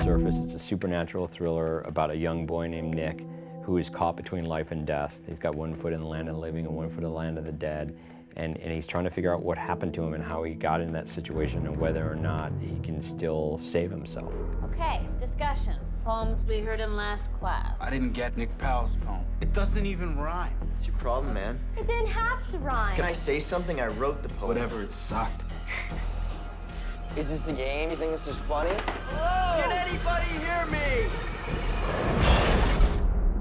surface, it's a supernatural thriller about a young boy named Nick who is caught between life and death. He's got one foot in the land of the living and one foot in the land of the dead. And he's trying to figure out what happened to him and how he got in that situation and whether or not he can still save himself. Okay, discussion. Poems we heard in last class. I didn't get Nick Powell's poem. It doesn't even rhyme. What's your problem, man? It didn't have to rhyme. Can I say something? I wrote the poem. Whatever, it sucked. Is this a game? You think this is funny? Hello? Can anybody hear me?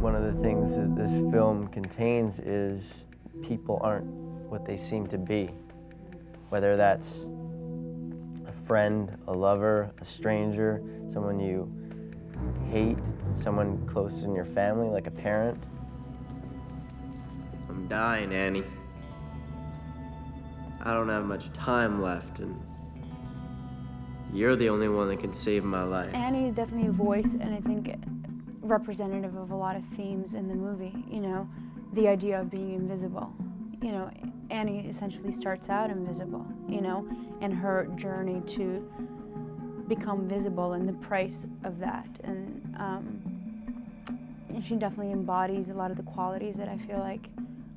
One of the things that this film contains is people aren't what they seem to be. Whether that's a friend, a lover, a stranger, someone you hate, someone close in your family, like a parent. I'm dying, Annie. I don't have much time left, and you're the only one that can save my life. Annie is definitely a voice, and I think representative of a lot of themes in the movie. You know, the idea of being invisible. You know, Annie essentially starts out invisible, you know, and her journey to become visible and the price of that. And she definitely embodies a lot of the qualities that I feel like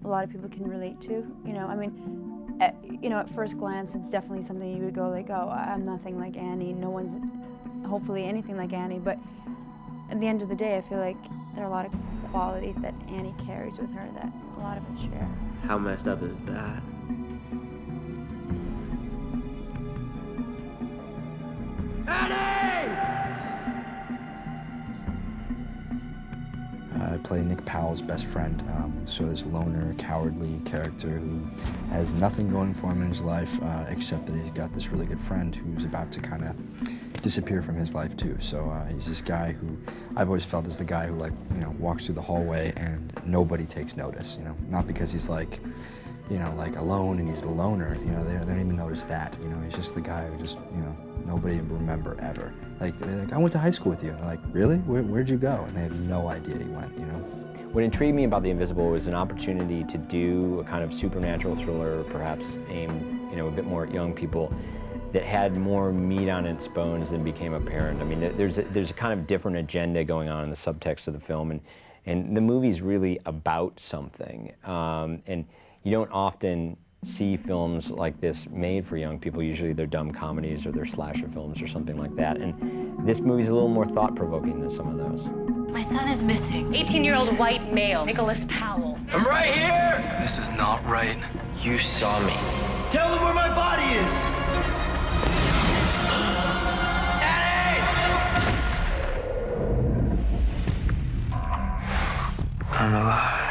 a lot of people can relate to. You know, I mean, at first glance, it's definitely something you would go like, oh, I'm nothing like Annie. No one's hopefully anything like Annie. But at the end of the day, I feel like there are a lot of qualities that Annie carries with her that a lot of us share. How messed up is that? I play Nick Powell's best friend, so this loner, cowardly character who has nothing going for him in his life except that he's got this really good friend who's about to kind of disappear from his life too. So he's this guy who I've always felt is the guy who, like, you know, walks through the hallway and nobody takes notice. You know, not because he's like, you know, like alone and he's the loner. You know, they don't even notice that. You know, he's just the guy who just, you know, nobody will remember ever. Like, they're like, I went to high school with you. And they're like, really? Where'd you go? And they have no idea he went, you know? What intrigued me about The Invisible was an opportunity to do a kind of supernatural thriller, perhaps aimed, you know, a bit more at young people, that had more meat on its bones than became apparent. I mean, there's a kind of different agenda going on in the subtext of the film, and the movie's really about something. And you don't often see films like this made for young people. Usually they're dumb comedies or they're slasher films or something like that. And this movie's a little more thought-provoking than some of those. My son is missing. 18-year-old white male, Nicholas Powell. I'm right here! This is not right. You saw me. Tell them where my body is! I'm alive.